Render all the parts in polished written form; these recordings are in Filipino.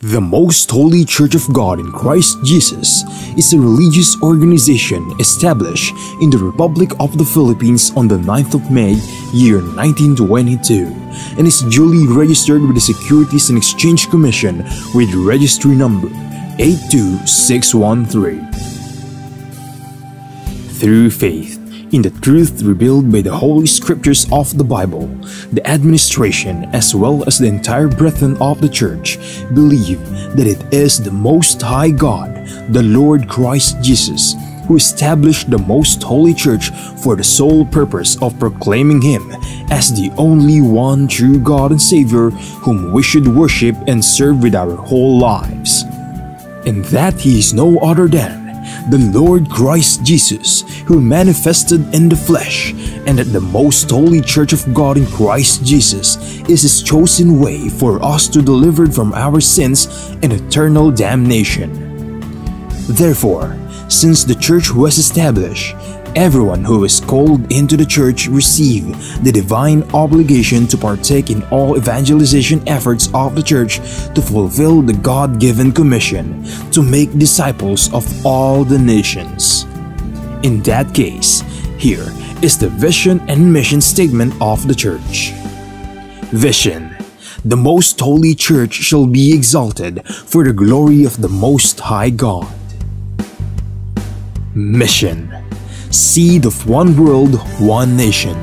The Most Holy Church of God in Christ Jesus is a religious organization established in the Republic of the Philippines on the 9th of May, year 1922, and is duly registered with the Securities and Exchange Commission with registry number 82613. Through faith in the truth revealed by the Holy Scriptures of the Bible, the administration as well as the entire brethren of the Church believe that it is the Most High God, the Lord Christ Jesus, who established the Most Holy Church for the sole purpose of proclaiming Him as the only one true God and Savior whom we should worship and serve with our whole lives, and that He is no other than the Lord Christ Jesus, who manifested in the flesh, and that the Most Holy Church of God in Christ Jesus is His chosen way for us to deliver from our sins and eternal damnation. Therefore, since the Church was established, everyone who is called into the Church receive the divine obligation to partake in all evangelization efforts of the Church to fulfill the God-given commission to make disciples of all the nations. In that case, here is the vision and mission statement of the Church. Vision: the Most Holy Church shall be exalted for the glory of the Most High God. Mission: seed of one world, one nation.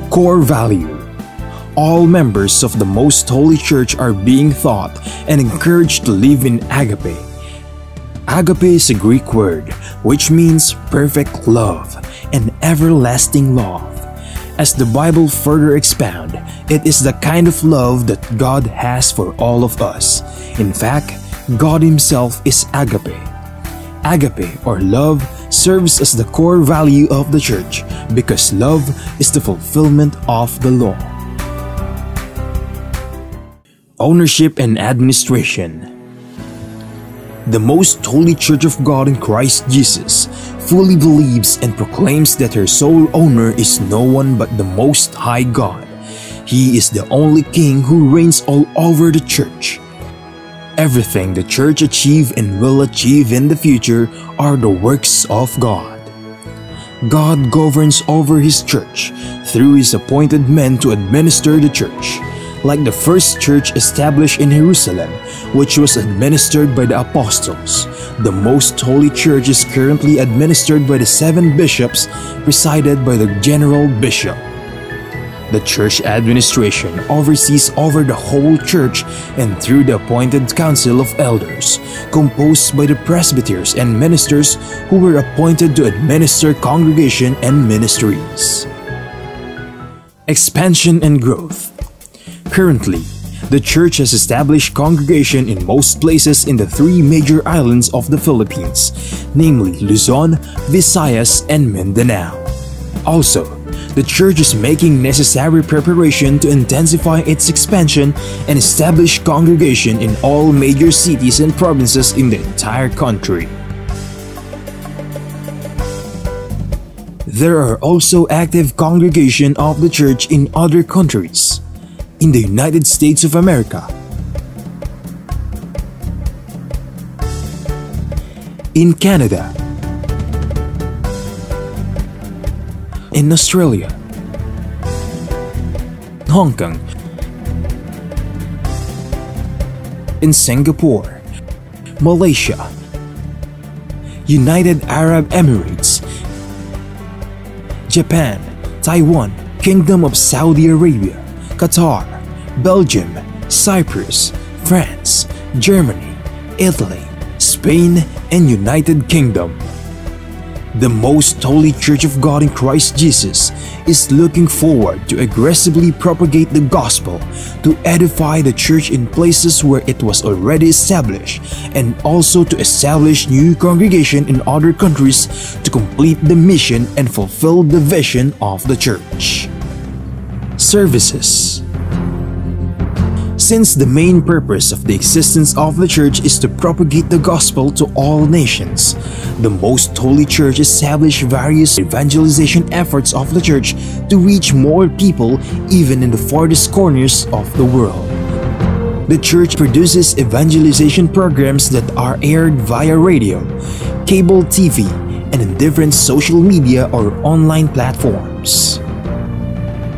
Core value: all members of the Most Holy Church are being taught and encouraged to live in agape. Agape is a Greek word which means perfect love and everlasting love. As the Bible further expounds, it is the kind of love that God has for all of us. In fact, God Himself is agape. Agape, or love, serves as the core value of the Church because love is the fulfillment of the law. Ownership and administration: the Most Holy Church of God in Christ Jesus fully believes and proclaims that her sole owner is no one but the Most High God. He is the only King who reigns all over the Church. Everything the Church achieve and will achieve in the future are the works of God. God governs over His Church through His appointed men to administer the Church. Like the first church established in Jerusalem, which was administered by the apostles, the Most Holy Church is currently administered by the 7 bishops, presided by the general bishop. The church administration oversees over the whole church and through the appointed council of elders, composed by the presbyters and ministers who were appointed to administer congregation and ministries. Expansion and growth: currently, the church has established congregation in most places in the 3 major islands of the Philippines, namely Luzon, Visayas, and Mindanao. Also, the church is making necessary preparation to intensify its expansion and establish congregation in all major cities and provinces in the entire country. There are also active congregation of the church in other countries. In the United States of America, in Canada, in Australia, Hong Kong, in Singapore, Malaysia, United Arab Emirates, Japan, Taiwan, Kingdom of Saudi Arabia, Qatar, Belgium, Cyprus, France, Germany, Italy, Spain, and United Kingdom. The Most Holy Church of God in Christ Jesus is looking forward to aggressively propagate the gospel, to edify the church in places where it was already established, and also to establish new congregation in other countries to complete the mission and fulfill the vision of the church. Services: since the main purpose of the existence of the Church is to propagate the gospel to all nations, the Most Holy Church established various evangelization efforts of the Church to reach more people even in the farthest corners of the world. The church produces evangelization programs that are aired via radio, cable TV, and in different social media or online platforms.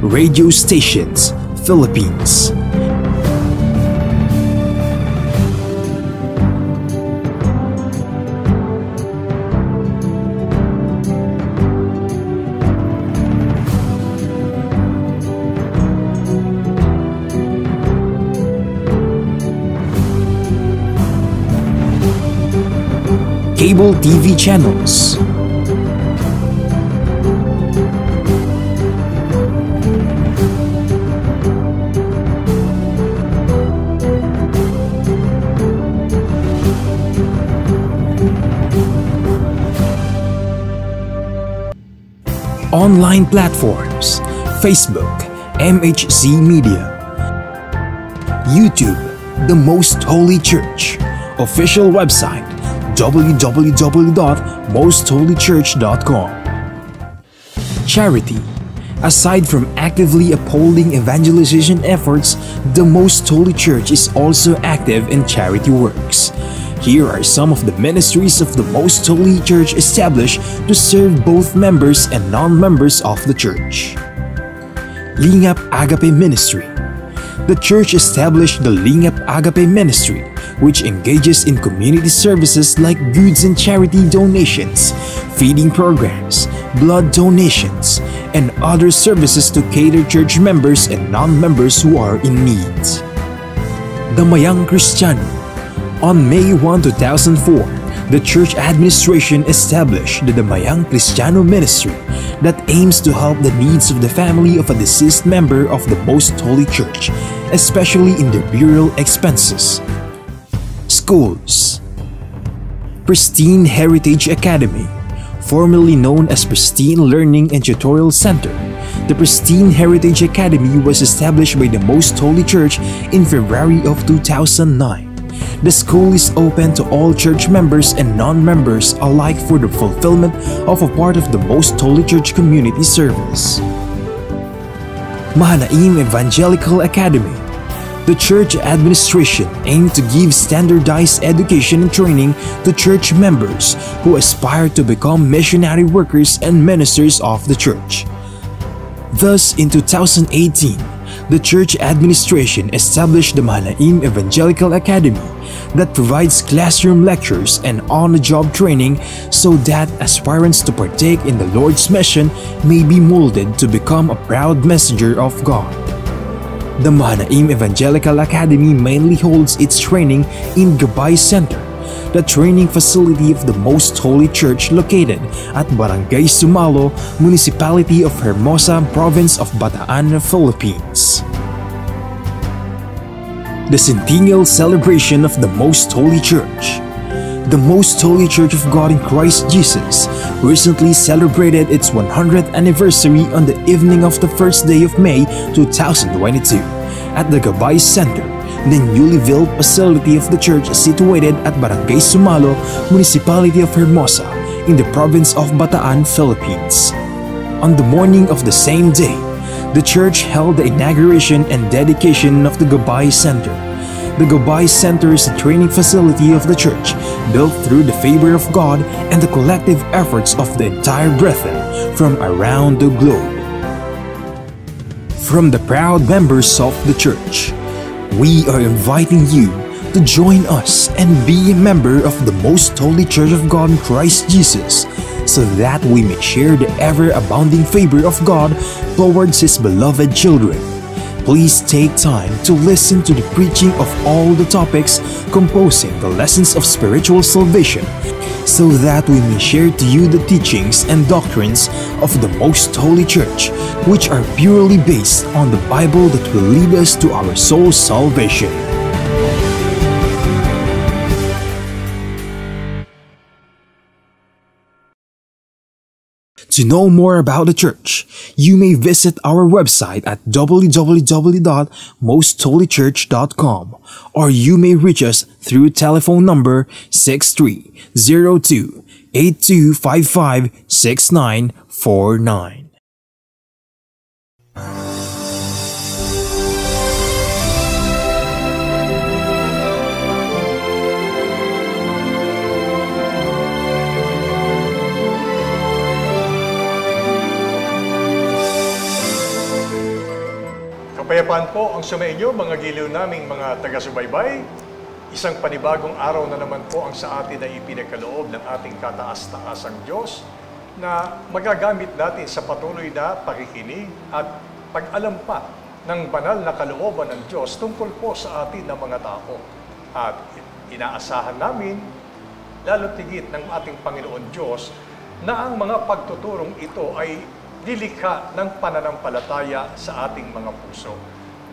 Radio stations, Philippines. Cable TV channels. Online platforms, Facebook, MHC Media. YouTube, The Most Holy Church. Official website, www.mostholychurch.com. Charity. Aside from actively upholding evangelization efforts, the Most Holy Church is also active in charity works. Here are some of the ministries of the Most Holy Church established to serve both members and non-members of the church. Lingap Agape Ministry. The church established the Lingap Agape Ministry, which engages in community services like goods and charity donations, feeding programs, blood donations, and other services to cater church members and non-members who are in need. Damayang Kristiyano. On May 1, 2004, the church administration established the Damayang Kristiyano Ministry that aims to help the needs of the family of a deceased member of the Most Holy Church, especially in their burial expenses. Schools. Pristine Heritage Academy, formerly known as Pristine Learning and Tutorial Center. The Pristine Heritage Academy was established by the Most Holy Church in February of 2009. The school is open to all church members and non-members alike for the fulfillment of a part of the Most Holy Church community service. Mahanaim Evangelical Academy. The church administration aimed to give standardized education and training to church members who aspire to become missionary workers and ministers of the church. Thus, in 2018, the church administration established the Mahanaim Evangelical Academy that provides classroom lectures and on-the-job training so that aspirants to partake in the Lord's mission may be molded to become a proud messenger of God. The Mahanaim Evangelical Academy mainly holds its training in Gabay Center, the training facility of the Most Holy Church located at Barangay Sumalo, Municipality of Hermosa, Province of Bataan, Philippines. The Centennial Celebration of the Most Holy Church. The Most Holy Church of God in Christ Jesus recently celebrated its 100th anniversary on the evening of the first day of May 2022 at the Gabay Center, the newly built facility of the church situated at Barangay Sumalo, Municipality of Hermosa, in the province of Bataan, Philippines. On the morning of the same day, the church held the inauguration and dedication of the Gabay Center. The Gabay Center is a training facility of the church, built through the favor of God and the collective efforts of the entire brethren from around the globe. From the proud members of the church, we are inviting you to join us and be a member of the Most Holy Church of God in Christ Jesus, so that we may share the ever-abounding favor of God towards His beloved children. Please take time to listen to the preaching of all the topics composing the lessons of spiritual salvation, so that we may share to you the teachings and doctrines of the Most Holy Church, which are purely based on the Bible that will lead us to our soul's salvation. To know more about the church, you may visit our website at www.mostholychurch.com, or you may reach us through telephone number 6302-8255-6949. Kapayapaan po ang sumainyo, mga giliw naming mga taga-subaybay. Isang panibagong araw na naman po ang sa atin ay ipinagkaloob ng ating kataas-taasang Diyos na magagamit natin sa patuloy na pakikinig at pag-alam pa ng banal na kalooban ng Diyos tungkol po sa atin na mga tao. At inaasahan namin, lalo tigit ng ating Panginoon Diyos, na ang mga pagtuturong ito ay lilikha ng pananampalataya sa ating mga puso.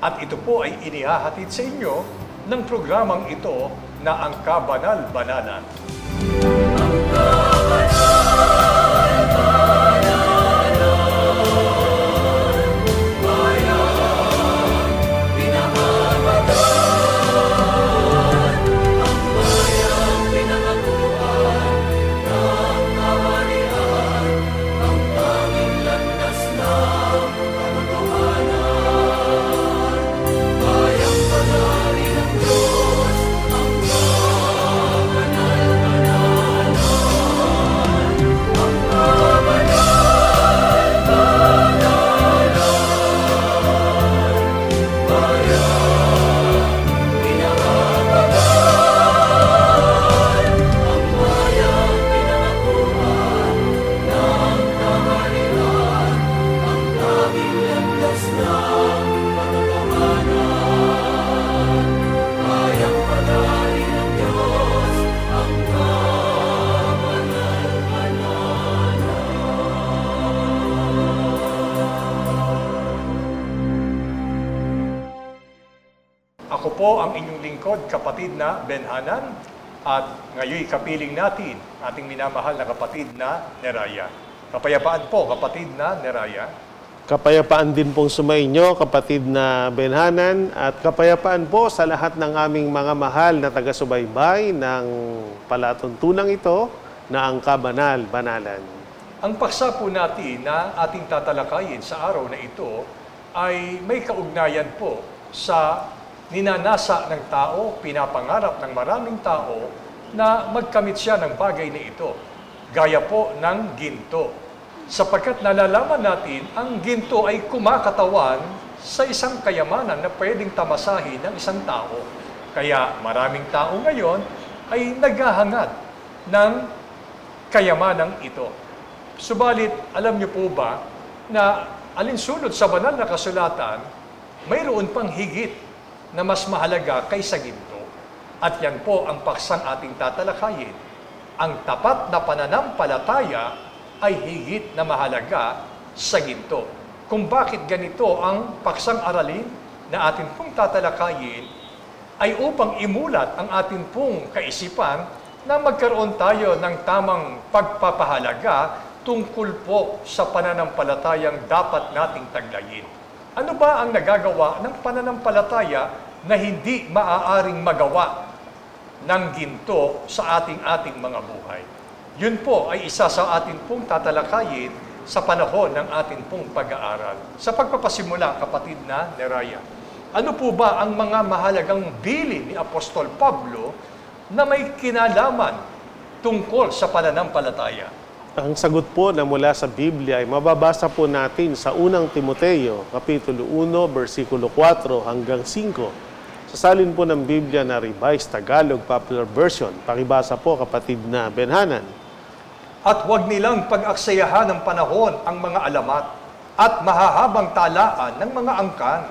At ito po ay inihahatid sa inyo ng programang ito na ang Kabanal-Banalan. Ako po ang inyong lingkod, kapatid na Benhanan, at ngayon kapiling natin ating minamahal na kapatid na Neraya. Kapayapaan po, kapatid na Neraya. Kapayapaan din pong sumainyo, kapatid na Benhanan, at kapayapaan po sa lahat ng aming mga mahal na taga-subaybay ng palatuntunang ito na ang Kabanal-Banalan. Ang paksa po natin na ating tatalakayin sa araw na ito ay may kaugnayan po sa ninanasa ng tao, pinapangarap ng maraming tao na magkamit siya ng bagay na ito, gaya po ng ginto. Sapagkat nalalaman natin, ang ginto ay kumakatawan sa isang kayamanan na pwedeng tamasahin ng isang tao. Kaya maraming tao ngayon ay naghahangad ng kayamanang ito. Subalit, alam niyo po ba na alinsunod sa banal na kasulatan, mayroon pang higit na mas mahalaga kaysa ginto. At yan po ang paksang ating tatalakayin. Ang tapat na pananampalataya ay higit na mahalaga sa ginto. Kung bakit ganito ang paksang aralin na atin pong tatalakayin ay upang imulat ang atin pong kaisipan na magkaroon tayo ng tamang pagpapahalaga tungkol po sa pananampalatayang dapat nating taglayin. Ano ba ang nagagawa ng pananampalataya na hindi maaaring magawa ng ginto sa ating mga buhay? Yun po ay isa sa atin pong tatalakayin sa panahon ng atin pong pag-aaral. Sa pagpapasimula, kapatid na Neraya, ano po ba ang mga mahalagang bilin ni Apostol Pablo na may kinalaman tungkol sa pananampalataya? Ang sagot po na mula sa Biblia ay mababasa po natin sa unang Timoteo, Kapitulo 1, versikulo 4 hanggang 5. Sa salin po ng Biblia na Revised Tagalog Popular Version, pakibasa po, kapatid na Benhanan. At huwag nilang pag-aksayahan ng panahon ang mga alamat at mahahabang talaan ng mga angkan.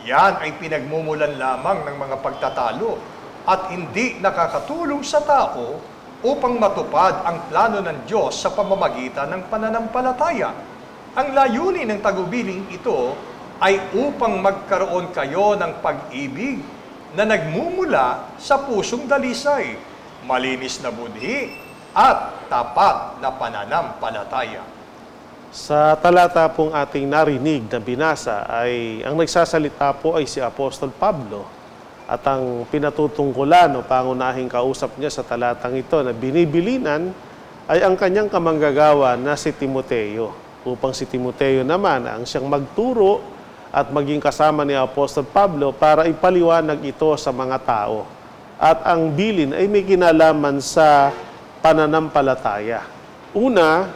Yan ay pinagmumulan lamang ng mga pagtatalo at hindi nakakatulong sa tao upang matupad ang plano ng Diyos sa pamamagitan ng pananampalataya. Ang layunin ng tagubiling ito ay upang magkaroon kayo ng pag-ibig na nagmumula sa pusong dalisay, malinis na budhi, at tapat na pananampalataya. Sa talata pong ating narinig na binasa ay ang nagsasalita po ay si Apostol Pablo. At ang pinatutungkulan o pangunahing kausap niya sa talatang ito na binibilinan ay ang kanyang kamanggagawa na si Timoteo. Upang si Timoteo naman ang siyang magturo at maging kasama ni Apostol Pablo para ipaliwanag ito sa mga tao. At ang bilin ay may kinalaman sa pananampalataya. Una,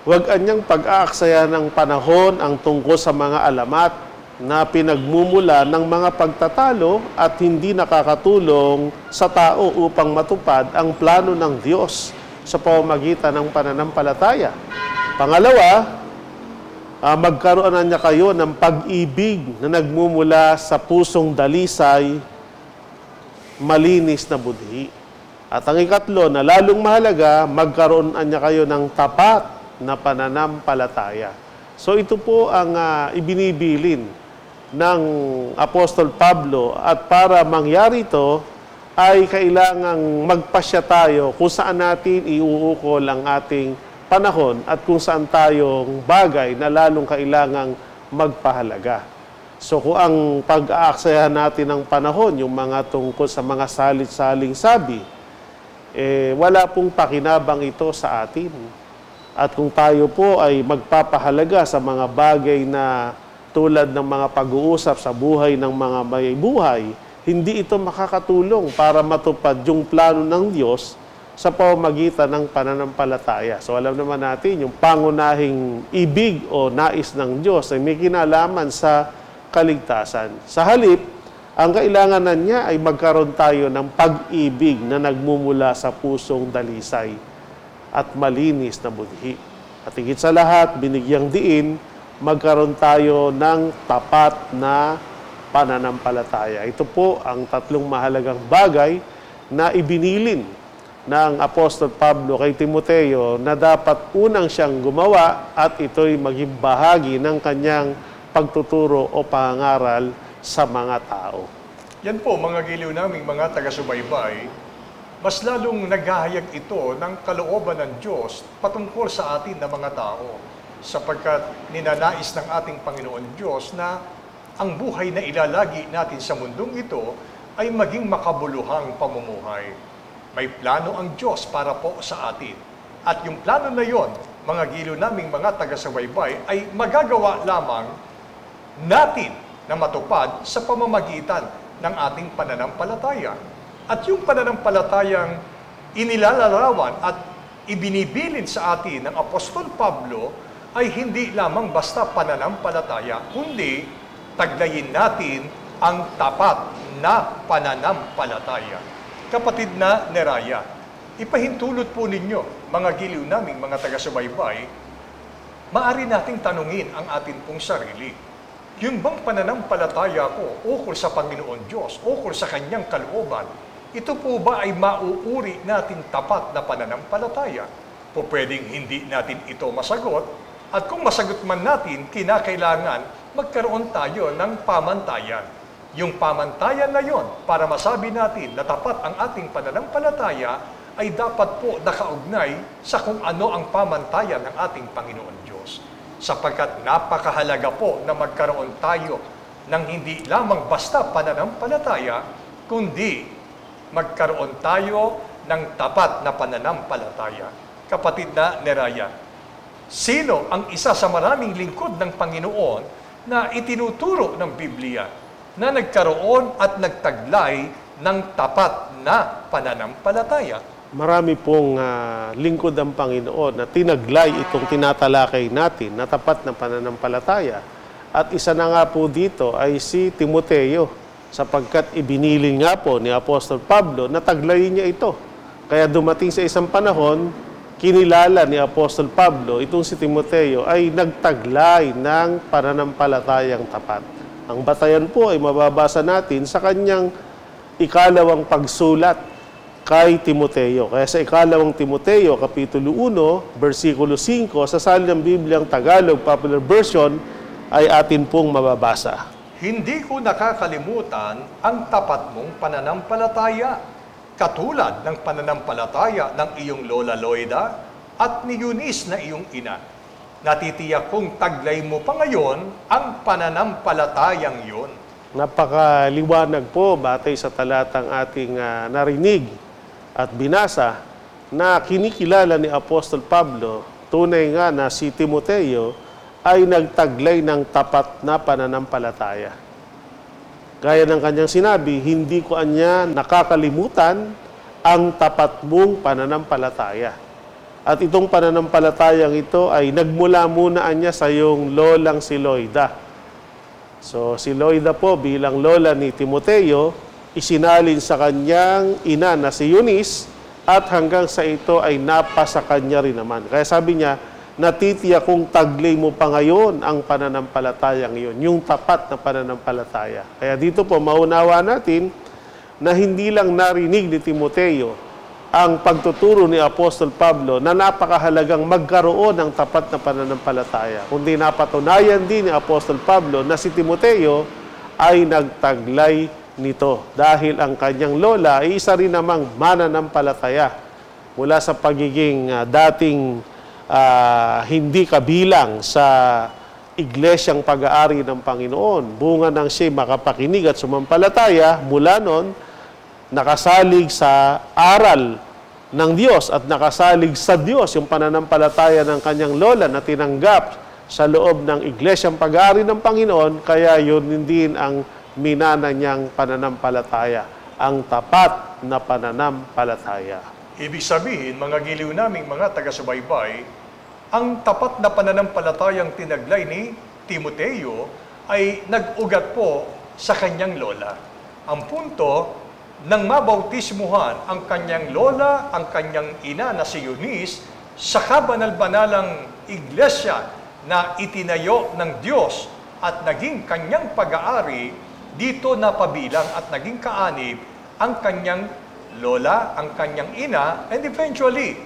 huwag anyang pag-aaksaya ng panahon ang tungkol sa mga alamat na pinagmumula ng mga pagtatalo at hindi nakakatulong sa tao upang matupad ang plano ng Diyos sa pamamagitan ng pananampalataya. Pangalawa, magkaroon na niya kayo ng pag-ibig na nagmumula sa pusong dalisay, malinis na budhi. At ang ikatlo, na lalong mahalaga, magkaroon na niya kayo ng tapat na pananampalataya. So ito po ang ibinibilin ng Apostol Pablo, at para mangyari ito ay kailangang magpasya tayo kung saan natin iuukol ang ating panahon at kung saan tayong bagay na lalong kailangang magpahalaga. So kung ang pag-aaksayahan natin ng panahon, yung mga tungkol sa mga salit-saling sabi, wala pong pakinabang ito sa atin. At kung tayo po ay magpapahalaga sa mga bagay na tulad ng mga pag-uusap sa buhay ng mga may buhay, hindi ito makakatulong para matupad yung plano ng Diyos sa pamamagitan ng pananampalataya. So alam naman natin, yung pangunahing ibig o nais ng Diyos ay may kinalaman sa kaligtasan. Sa halip, ang kailangan niya ay magkaroon tayo ng pag-ibig na nagmumula sa pusong dalisay at malinis na budhi. At higit sa lahat, binigyang diin, magkaroon tayo ng tapat na pananampalataya. Ito po ang tatlong mahalagang bagay na ibinilin ng Apostol Pablo kay Timoteo na dapat unang siyang gumawa at ito'y maging bahagi ng kanyang pagtuturo o pangangaral sa mga tao. Yan po, mga giliw naming mga taga-subaybay, mas lalong naghahayag ito ng kalooban ng Diyos patungkol sa atin na mga tao, sapagkat ninanais ng ating Panginoon Diyos na ang buhay na ilalagi natin sa mundong ito ay maging makabuluhang pamumuhay. May plano ang Diyos para po sa atin. At yung plano na yon, mga giliw naming mga taga-subaybay, ay magagawa lamang natin na matupad sa pamamagitan ng ating pananampalataya. At yung pananampalatayang inilalarawan at ibinibilin sa atin ng Apostol Pablo ay hindi lamang basta pananampalataya, kundi taglayin natin ang tapat na pananampalataya. Kapatid na Neraya, ipahintulot po ninyo, mga giliw naming mga taga-subaybay, maaari nating tanungin ang atin pong sarili. Yun bang pananampalataya ko ukol sa Panginoon Diyos, ukol sa Kanyang kalooban, ito po ba ay mauuri natin tapat na pananampalataya? Po pwedeng hindi natin ito masagot, at kung masagot man natin, kinakailangan magkaroon tayo ng pamantayan. Yung pamantayan na yon, para masabi natin na tapat ang ating pananampalataya, ay dapat po nakaugnay sa kung ano ang pamantayan ng ating Panginoon Diyos. Sapagkat napakahalaga po na magkaroon tayo ng hindi lamang basta pananampalataya, kundi magkaroon tayo ng tapat na pananampalataya. Kapatid na Neraya, sino ang isa sa maraming lingkod ng Panginoon na itinuturo ng Biblia na nagkaroon at nagtaglay ng tapat na pananampalataya? Marami pong lingkod ang Panginoon na tinaglay itong tinatalakay natin na tapat na pananampalataya. At isa na nga po dito ay si Timoteo, sapagkat ibinilin nga po ni Apostol Pablo na taglayin niya ito. Kaya dumating sa isang panahon, kinilala ni Apostol Pablo, itong si Timoteo ay nagtaglay ng pananampalatayang tapat. Ang batayan po ay mababasa natin sa kanyang ikalawang pagsulat kay Timoteo. Kaya sa ikalawang Timoteo, Kapitulo 1, versikulo 5, sa saligang Bibliang Tagalog Popular Version, ay atin pong mababasa. Hindi ko nakakalimutan ang tapat mong pananampalataya, katulad ng pananampalataya ng iyong Lola Loida at ni Eunice na iyong ina. Natitiyak kong taglay mo pa ngayon ang pananampalatayang yun. Napakaliwanag po batay sa talatang ating narinig at binasa na kinikilala ni Apostol Pablo, tunay nga na si Timoteo ay nagtaglay ng tapat na pananampalataya. Gaya ng kanyang sinabi, hindi ko anya nakakalimutan ang tapat mong pananampalataya. At itong pananampalatayang ito ay nagmula muna anya sa iyong lolang si Loida. So si Loida po bilang lola ni Timoteo, isinalin sa kanyang ina na si Eunice at hanggang sa ito ay napasa kanya rin naman. Kaya sabi niya, natitiyak kong taglay mo pa ngayon ang pananampalatayang iyon, yung tapat na pananampalataya. Kaya dito po maunawa natin na hindi lang narinig ni Timoteo ang pagtuturo ni Apostol Pablo na napakahalagang magkaroon ng tapat na pananampalataya, kundi napatunayan din ni Apostol Pablo na si Timoteo ay nagtaglay nito dahil ang kanyang lola ay isa rin namang mananampalataya mula sa pagiging dating hindi kabilang sa iglesyang pag-aari ng Panginoon. Bunga ng siya makapakinig at sumampalataya, mula noon nakasalig sa aral ng Diyos at nakasalig sa Diyos yung pananampalataya ng kanyang lola na tinanggap sa loob ng iglesyang pag-aari ng Panginoon, kaya yun din ang minana niyang pananampalataya, ang tapat na pananampalataya. Ibig sabihin, mga giliw naming mga taga-subaybay, ang tapat na pananampalatayang tinaglay ni Timoteo ay nag-ugat po sa kanyang lola. Ang punto, nang mabautismuhan ang kanyang lola, ang kanyang ina na si Eunice, sa kabanal-banalang iglesia na itinayo ng Diyos at naging kanyang pag-aari, dito napabilang at naging kaanib ang kanyang lola, ang kanyang ina, and eventually,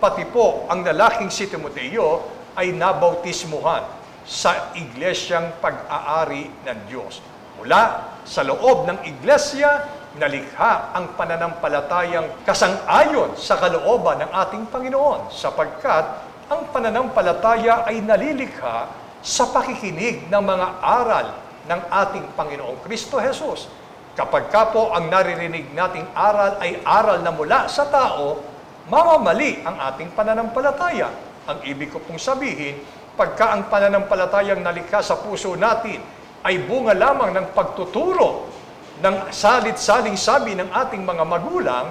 pati po ang lalaking si Timoteo ay nabautismuhan sa iglesyang pag-aari ng Diyos. Mula sa loob ng iglesia, nalikha ang pananampalatayang kasang-ayon sa kalooban ng ating Panginoon, sapagkat ang pananampalataya ay nalilikha sa pakikinig ng mga aral ng ating Panginoong Kristo Jesus. Kapag ka po ang naririnig nating aral ay aral na mula sa tao, mamamali ang ating pananampalataya. Ang ibig ko pong sabihin, pagka ang pananampalatayang nalikha sa puso natin ay bunga lamang ng pagtuturo ng salit-saling sabi ng ating mga magulang,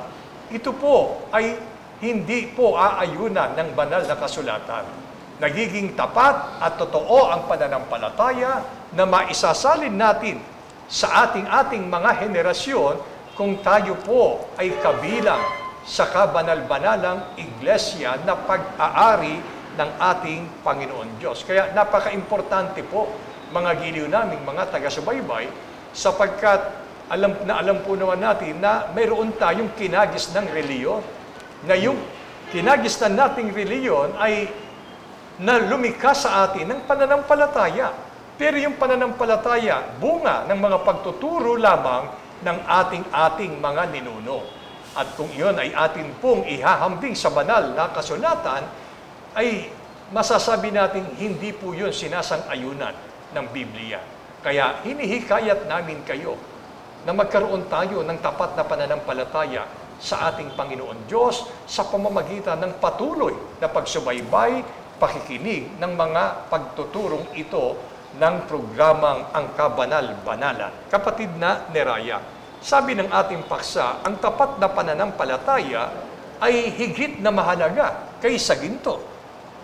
ito po ay hindi po aayunan ng banal na kasulatan. Nagiging tapat at totoo ang pananampalataya na maisasalin natin sa ating mga henerasyon kung tayo po ay kabilang sa kabanal-banalang iglesia na pag-aari ng ating Panginoon Diyos. Kaya napaka-importante po, mga giliw naming mga taga-subaybay, sapagkat alam po naman natin na mayroon tayong kinagis ng reliyon. Na yung kinagis na nating reliyon ay na lumikha sa atin ng pananampalataya. Pero yung pananampalataya, bunga ng mga pagtuturo lamang ng ating mga ninuno. At kung iyon ay atin pong ihahambing sa banal na kasulatan, ay masasabi natin hindi po yun sinasang-ayunan ng Biblia. Kaya hinihikayat namin kayo na magkaroon tayo ng tapat na pananampalataya sa ating Panginoon Diyos sa pamamagitan ng patuloy na pagsubaybay, pakikinig ng mga pagtuturong ito ng programang Ang Kabanal-Banalan. Kapatid na Neraya, sabi ng ating paksa, ang tapat na pananampalataya ay higit na mahalaga kaysa ginto.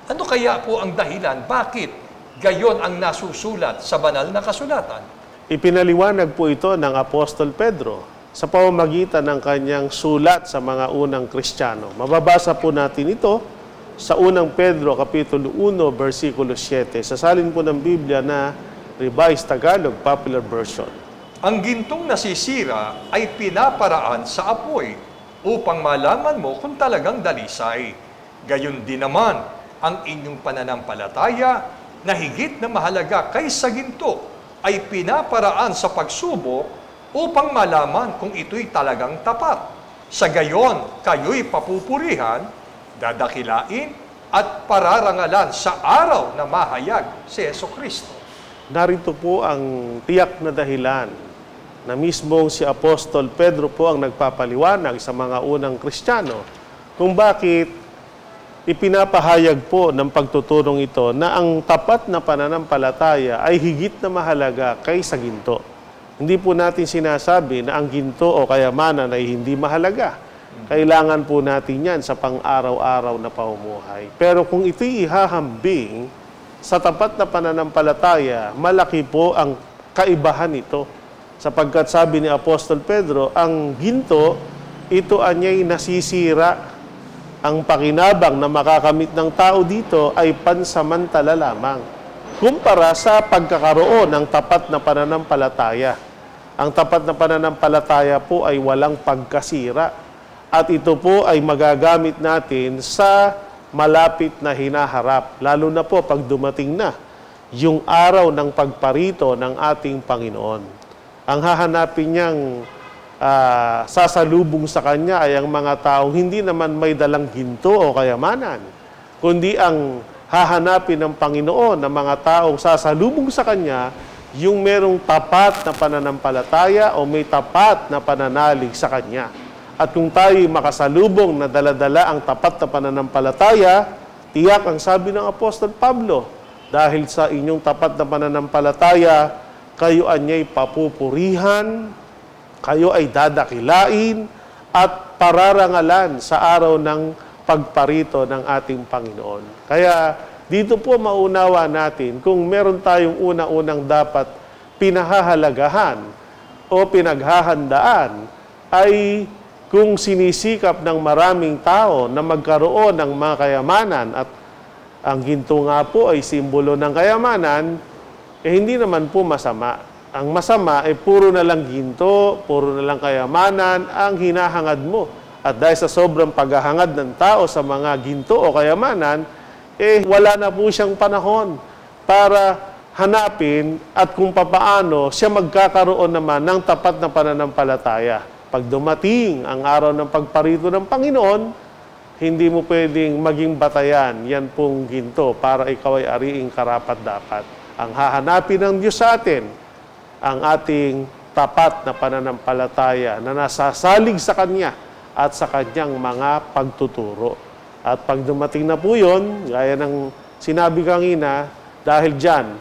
Ano kaya po ang dahilan? Bakit gayon ang nasusulat sa banal na kasulatan? Ipinaliwanag po ito ng Apostol Pedro sa pamamagitan ng kanyang sulat sa mga unang Kristiyano. Mababasa po natin ito sa unang Pedro, Kapitulo 1, versikulo 7. Sasalin po ng Biblia na Revised Tagalog Popular Version. Ang gintong nasisira ay pinaparaan sa apoy upang malaman mo kung talagang dalisay. Gayon din naman ang inyong pananampalataya na higit na mahalaga kaysa ginto ay pinaparaan sa pagsubok upang malaman kung ito'y talagang tapat. Sa gayon, kayo'y papupurihan, dadakilain, at pararangalan sa araw na mahayag si Jesucristo. Narito po ang tiyak na dahilan na mismong si Apostol Pedro po ang nagpapaliwanag sa mga unang Kristiyano kung bakit ipinapahayag po ng pagtuturong ito na ang tapat na pananampalataya ay higit na mahalaga kaysa ginto. Hindi po natin sinasabi na ang ginto o kayamanan ay hindi mahalaga. Kailangan po natin yan sa pang-araw-araw na pamumuhay. Pero kung ito'y ihahambing sa tapat na pananampalataya, malaki po ang kaibahan ito. Sapagkat sabi ni Apostol Pedro, ang ginto, ito anya'y nasisira. Ang pakinabang na makakamit ng tao dito ay pansamantala lamang, kumpara sa pagkakaroon ng tapat na pananampalataya. Ang tapat na pananampalataya po ay walang pagkasira. At ito po ay magagamit natin sa malapit na hinaharap. Lalo na po pag dumating na yung araw ng pagparito ng ating Panginoon. Ang hahanapin niyang sasalubong sa Kanya ay ang mga taong hindi naman may dalang ginto o kayamanan, kundi ang hahanapin ng Panginoon ng mga taong sasalubong sa Kanya yung merong tapat na pananampalataya o may tapat na pananalig sa Kanya. At kung tayo'y makasalubong na dala-dala ang tapat na pananampalataya, tiyak ang sabi ng Apostol Pablo, dahil sa inyong tapat na pananampalataya, kayo anya'y papupurihan, kayo ay dadakilain at pararangalan sa araw ng pagparito ng ating Panginoon. Kaya dito po maunawa natin kung meron tayong una-unang dapat pinahahalagahan o pinaghahandaan ay kung sinisikap ng maraming tao na magkaroon ng mga kayamanan at ang ginto nga po ay simbolo ng kayamanan, hindi naman po masama. Ang masama ay puro na lang ginto, puro na lang kayamanan ang hinahangad mo. At dahil sa sobrang paghahangad ng tao sa mga ginto o kayamanan, wala na po siyang panahon para hanapin at kung papaano siya magkakaroon naman ng tapat na pananampalataya. Pag dumating ang araw ng pagparito ng Panginoon, hindi mo pwedeng maging batayan yan pong ginto para ikaw ay ariing karapat-dapat. Ang hahanapin ng Diyos sa atin, ang ating tapat na pananampalataya na nasasalig sa Kanya at sa Kanyang mga pagtuturo. At pag dumating na po yun, gaya ng sinabi kanina, dahil dyan,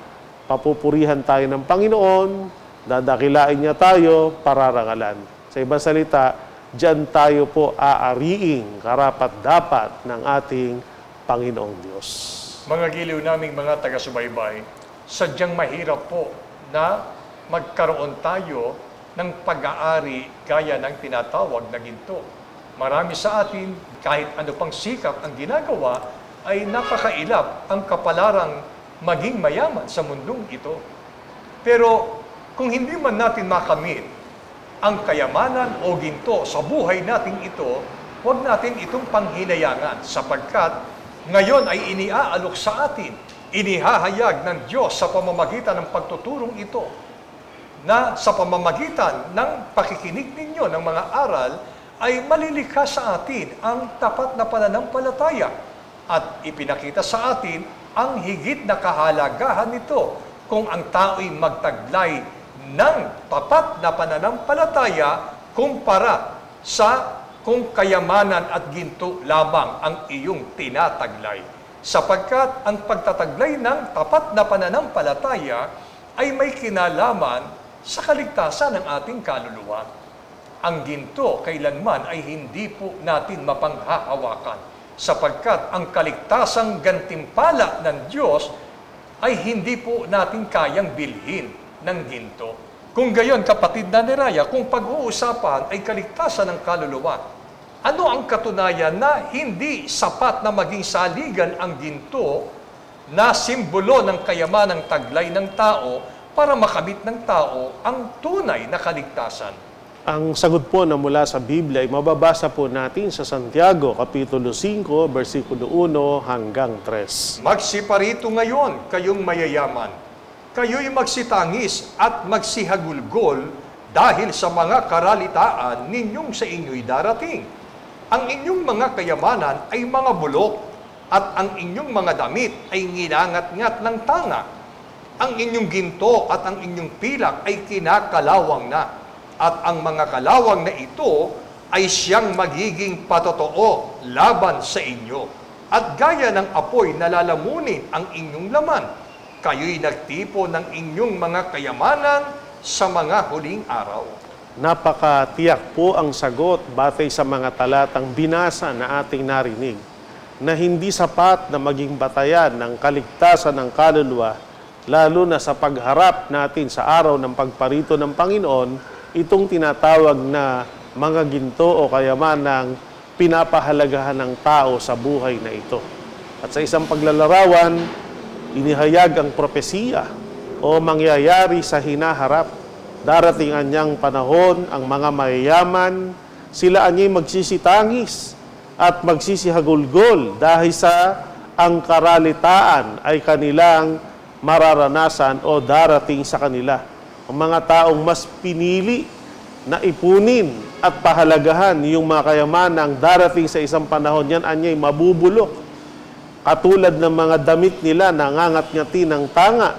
papupurihan tayo ng Panginoon, dadakilain niya tayo, pararangalan. Sa ibang salita, dyan tayo po aariing karapat-dapat ng ating Panginoong Diyos. Mga giliw naming mga taga-subaybay, sadyang mahirap po na magkaroon tayo ng pag-aari gaya ng tinatawag na ginto. Marami sa atin, kahit ano pang sikap ang ginagawa, ay napakailap ang kapalarang maging mayaman sa mundong ito. Pero kung hindi man natin makamit ang kayamanan o ginto sa buhay natin ito, huwag natin itong panghinayangan sapagkat ngayon ay iniaalok sa atin, inihahayag ng Diyos sa pamamagitan ng pagtuturong ito, na sa pamamagitan ng pakikinig ninyo ng mga aral ay malilikha sa atin ang tapat na pananampalataya at ipinakita sa atin ang higit na kahalagahan nito kung ang tao'y magtaglay ng tapat na pananampalataya kumpara sa kung kayamanan at ginto lamang ang iyong tinataglay. Sapagkat ang pagtataglay ng tapat na pananampalataya ay may kinalaman sa kaligtasan ng ating kaluluwa. Ang ginto kailanman ay hindi po natin mapanghahawakan sapagkat ang kaligtasang gantimpala ng Diyos ay hindi po natin kayang bilhin ng ginto. Kung gayon, kapatid na niraya, kung pag-uusapan ay kaligtasan ng kaluluwa, ano ang katunayan na hindi sapat na maging saligan ang ginto na simbolo ng kayamanang taglay ng tao para makamit ng tao ang tunay na kaligtasan? Ang sagot po na mula sa Biblia ay mababasa po natin sa Santiago, Kapitulo 5, versikulo 1 hanggang 3. Magsiparito ngayon kayong mayayaman. Kayo'y magsitangis at magsihagulgol dahil sa mga karalitaan ninyong sa inyo'y darating. Ang inyong mga kayamanan ay mga bulok at ang inyong mga damit ay nginangat-ngat ng tanga. Ang inyong ginto at ang inyong pilak ay kinakalawang na, at ang mga kalawang na ito ay siyang magiging patotoo laban sa inyo. At gaya ng apoy na lalamunin ang inyong laman, kayo'y nagtipo ng inyong mga kayamanan sa mga huling araw. Napakatiyak po ang sagot batay sa mga talatang binasa na ating narinig, na hindi sapat na maging batayan ng kaligtasan ng kaluluwa lalo na sa pagharap natin sa araw ng pagparito ng Panginoon, itong tinatawag na mga ginto o kayamanang pinapahalagahan ng tao sa buhay na ito. At sa isang paglalarawan, inihayag ang propesiya o mangyayari sa hinaharap. Darating anyang panahon, ang mga mayayaman, sila anya'y magsisitangis at magsisihagulgol dahil sa ang karalitaan ay kanilang mararanasan o darating sa kanila. Ang mga taong mas pinili na ipunin at pahalagahan yung mga kayamanang darating sa isang panahon, yan anya'y mabubulok. Katulad ng mga damit nila, nangangat-ngati ng tanga.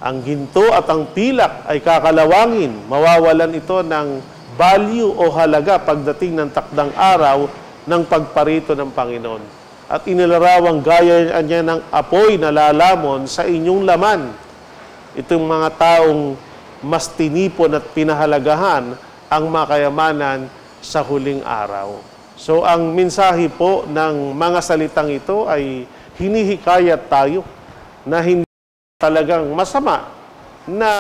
Ang ginto at ang pilak ay kakalawangin. Mawawalan ito ng value o halaga pagdating ng takdang araw ng pagparito ng Panginoon. At inilarawang gaya niya ng apoy na lalamon sa inyong laman. Itong mga taong mas tinipon at pinahalagahan ang mga kayamanan sa huling araw. So ang mensahe po ng mga salitang ito ay hinihikayat tayo na hindi talagang masama na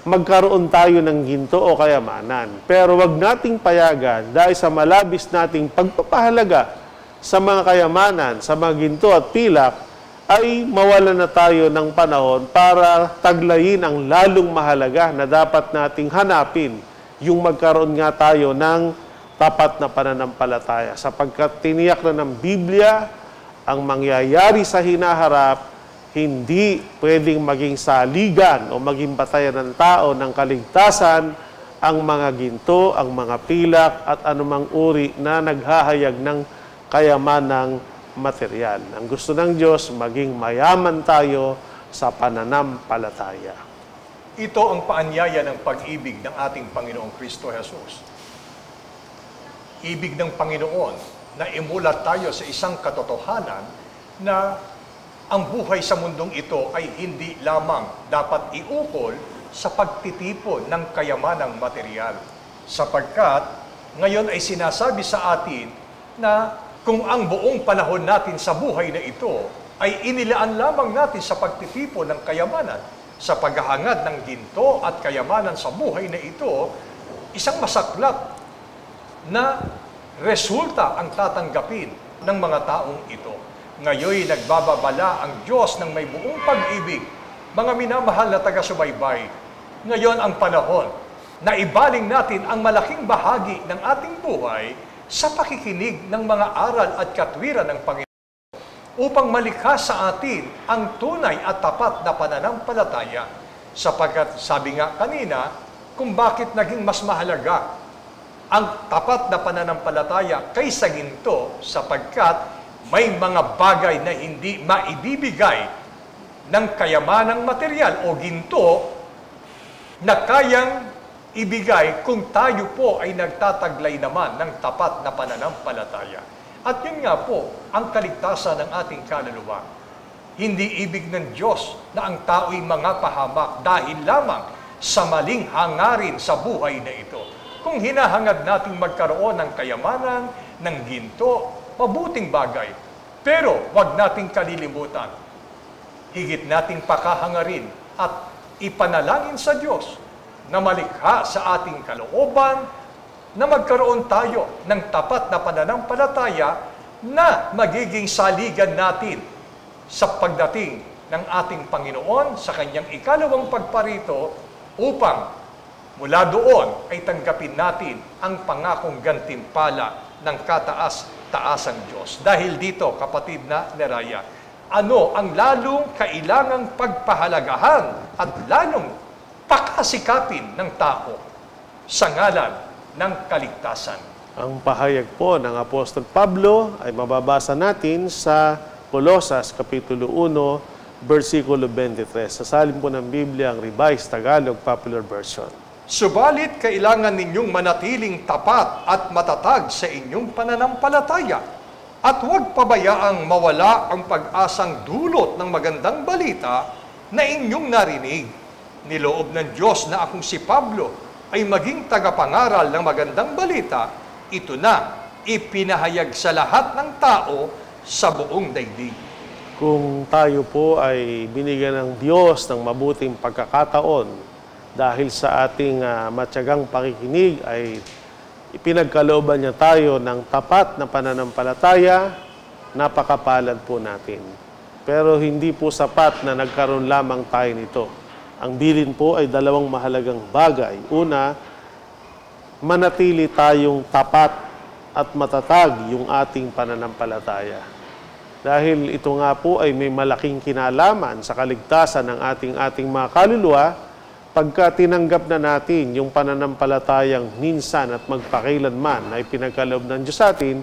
magkaroon tayo ng ginto o kayamanan. Pero wag nating payagan dahil sa malabis nating pagpapahalaga sa mga kayamanan, sa mga ginto at pilak, ay mawalan na tayo ng panahon para taglayin ang lalong mahalaga na dapat nating hanapin, yung magkaroon nga tayo ng tapat na pananampalataya. Sapagkat tiniyak na ng Biblia, ang mangyayari sa hinaharap, hindi pwedeng maging saligan o maging batayan ng tao ng kaligtasan ang mga ginto, ang mga pilak at anumang uri na naghahayag ng kayamanang material. Ang gusto ng Diyos, maging mayaman tayo sa pananampalataya. Ito ang paanyaya ng pag-ibig ng ating Panginoong Kristo Jesus. Ibig ng Panginoon na imulat tayo sa isang katotohanan na ang buhay sa mundong ito ay hindi lamang dapat iukol sa pagtitipon ng kayamanang material. Sapagkat ngayon ay sinasabi sa atin na kung ang buong panahon natin sa buhay na ito ay inilaan lamang natin sa pagtitipon ng kayamanan, sa paghahangad ng ginto at kayamanan sa buhay na ito, isang masaklap na resulta ang tatanggapin ng mga taong ito. Ngayon nagbababala ang Diyos ng may buong pag-ibig, mga minamahal na taga-subaybay. Ngayon ang panahon na ibaling natin ang malaking bahagi ng ating buhay sa pakikinig ng mga aral at katwiran ng Panginoon upang malikha sa atin ang tunay at tapat na pananampalataya. Sapagkat sabi nga kanina, kung bakit naging mas mahalaga ang tapat na pananampalataya kaysa ginto, sapagkat may mga bagay na hindi maibibigay ng kayamanang material o ginto na kayang ibigay kung tayo po ay nagtataglay naman ng tapat na pananampalataya. At yun nga po ang kaligtasan ng ating kaluluwa. Hindi ibig ng Diyos na ang tao'y mga pahamak dahil lamang sa maling hangarin sa buhay na ito. Kung hinahangad nating magkaroon ng kayamanan, ng ginto, mabuting bagay. Pero wag nating kalilimutan. Higit nating pakahangarin at ipanalangin sa Diyos na malikha sa ating kalooban na magkaroon tayo ng tapat na pananampalataya na magiging saligan natin sa pagdating ng ating Panginoon sa kanyang ikalawang pagparito upang mula doon ay tanggapin natin ang pangakong gantimpala ng kataas-taasang Diyos. Dahil dito, kapatid na Neraya, ano ang lalong kailangang pagpahalagahan at lalong pakasikapin ng tao sa ngalan ng kaligtasan? Ang pahayag po ng Apostol Pablo ay mababasa natin sa Colosas, Kapitulo 1, versikulo 23. Sa salin po ng Biblia, ang Revised Tagalog Popular Version. Subalit kailangan ninyong manatiling tapat at matatag sa inyong pananampalataya at huwag pabayaang mawala ang pag-asang dulot ng magandang balita na inyong narinig. Niloob ng Diyos na akong si Pablo ay maging tagapangaral ng magandang balita, ito na ipinahayag sa lahat ng tao sa buong daigdig. kung tayo po ay binigyan ng Diyos ng mabuting pagkakataon dahil sa ating matyagang pakikinig ay ipinagkalooban niya tayo ng tapat na pananampalataya, napakapalad po natin. Pero hindi po sapat na nagkaroon lamang tayo nito. Ang bilin po ay dalawang mahalagang bagay. Una, manatili tayong tapat at matatag yung ating pananampalataya. Dahil ito nga po ay may malaking kinalaman sa kaligtasan ng ating mga kaluluwa, pagka tinanggap na natin yung pananampalatayang minsan at magpakailanman ay pinagkaloob ng Diyos sa atin,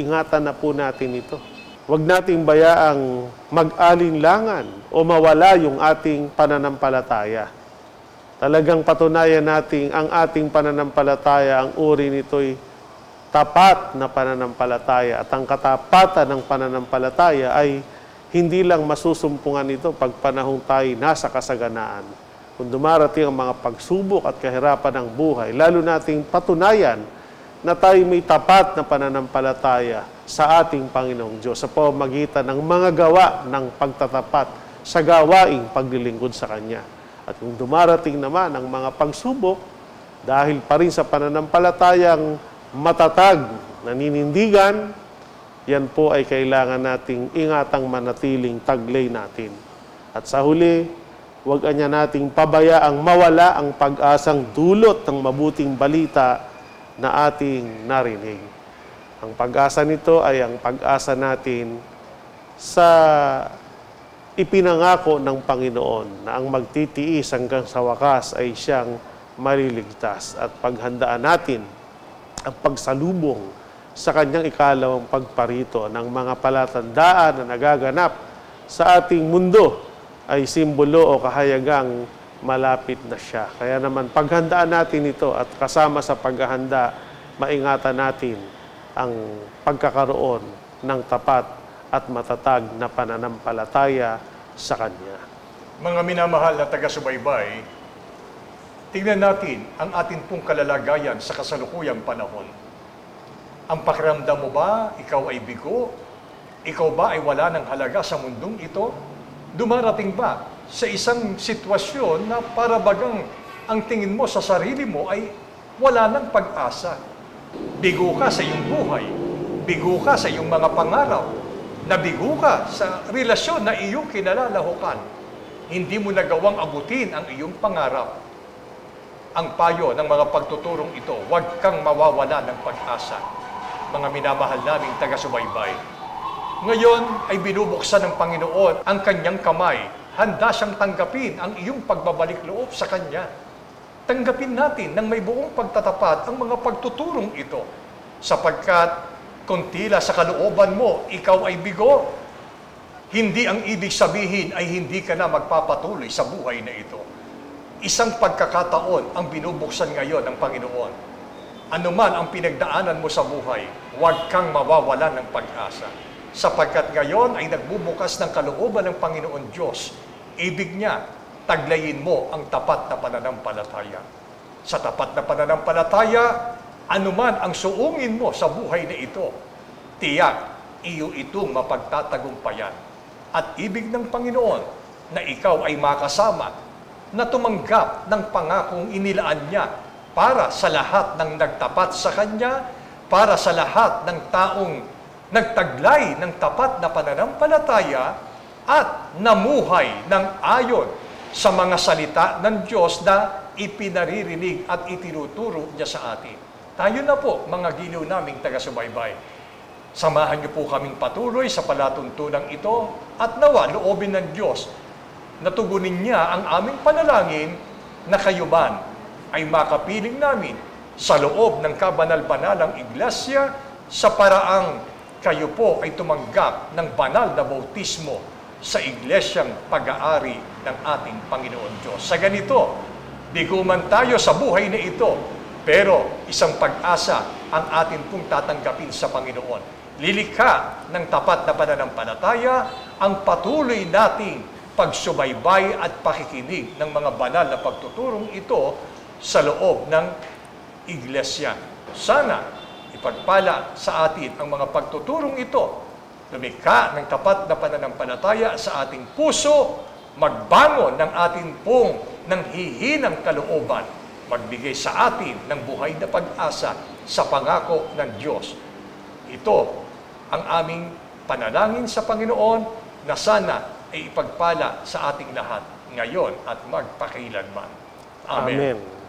ingatan na po natin ito. Huwag nating bayaang mag-alinlangan o mawala yung ating pananampalataya. Talagang patunayan natin ang ating pananampalataya, ang uri nito'y tapat na pananampalataya. At ang katapatan ng pananampalataya ay hindi lang masusumpungan ito pag panahong tayo nasa kasaganaan. Kung dumarating ang mga pagsubok at kahirapan ng buhay, lalo nating patunayan na tayo may tapat na pananampalataya sa ating Panginoong Diyos sa pamamagitan ng mga gawa ng pagtatapat sa gawaing paglilingkod sa Kanya. At kung dumarating naman ang mga pagsubok, dahil pa rin sa pananampalatayang matatag, naninindigan, yan po ay kailangan nating ingatang manatiling taglay natin. At sa huli, huwag anya nating pabayaang mawala ang pag-asang dulot ng mabuting balita na ating narinig. Ang pag-asa nito ay ang pag-asa natin sa ipinangako ng Panginoon na ang magtitiis hanggang sa wakas ay siyang maliligtas. At paghandaan natin ang pagsalubong sa kanyang ikalawang pagparito ng mga palatandaan na nagaganap sa ating mundo ay simbolo o kahayagang malapit na siya. Kaya naman paghandaan natin ito at kasama sa paghahanda, maingatan natin ang pagkakaroon ng tapat at matatag na pananampalataya sa Kanya. Mga minamahal na taga-subaybay, tingnan natin ang atin pong kalalagayan sa kasalukuyang panahon. Ang pakiramdam mo ba, ikaw ay bigo? Ikaw ba ay wala ng halaga sa mundong ito? Dumarating ba sa isang sitwasyon na para bagang ang tingin mo sa sarili mo ay wala ng pag-asa? Bigo ka sa iyong buhay, bigo ka sa iyong mga pangarap, nabigo ka sa relasyon na iyong kinalalahukan. Hindi mo nagawang abutin ang iyong pangarap. Ang payo ng mga pagtuturong ito, huwag kang mawawala ng pag-asa. Mga minamahal naming taga-subaybay, ngayon ay binubuksan ng Panginoon ang kanyang kamay. Handa siyang tanggapin ang iyong pagbabalik loob sa Kanya. Tanggapin natin ng may buong pagtatapat ang mga pagtuturong ito, sapagkat kung tila sa kalooban mo, ikaw ay bigo, hindi ang ibig sabihin ay hindi ka na magpapatuloy sa buhay na ito. Isang pagkakataon ang binubuksan ngayon ng Panginoon. Ano man ang pinagdaanan mo sa buhay, huwag kang mawawala ng pag-asa. Sapagkat ngayon ay nagbubukas ng kalooban ng Panginoon Diyos. Ibig niya, taglayin mo ang tapat na pananampalataya. Sa tapat na pananampalataya, anuman ang suungin mo sa buhay na ito, tiyak, iyo itong mapagtatagumpayan. At ibig ng Panginoon na ikaw ay makasama na tumanggap ng pangakong inilaan niya para sa lahat ng nagtapat sa Kanya, para sa lahat ng taong nagtaglay ng tapat na pananampalataya at namuhay ng ayon sa mga salita ng Diyos na ipinaririnig at itinuturo niya sa atin. Tayo na po, mga giliw naming taga-subaybay. Samahan niyo po kaming patuloy sa palatuntunang ito at nawa loobin ng Diyos na tugunin niya ang aming panalangin na kayo man ay makapiling namin sa loob ng kabanal-banalang iglesia sa paraang kayo po ay tumanggap ng banal na bautismo sa iglesyang pag-aari ng ating Panginoon Diyos. Sa ganito, bigo man tayo sa buhay na ito, pero isang pag-asa ang atin pong tatanggapin sa Panginoon. Lilikha ng tapat na pananampalataya ang patuloy nating pagsubaybay at pakikinig ng mga banal na pagtuturong ito sa loob ng iglesia. Sana ipagpala sa atin ang mga pagtuturong ito lumikha ng tapat na pananampalataya sa ating puso, magbangon ng ating pong ng hihinang kalooban, magbigay sa atin ng buhay na pag-asa sa pangako ng Diyos. Ito ang aming panalangin sa Panginoon na sana ay ipagpala sa ating lahat ngayon at magpakailanman. Amen. Amen.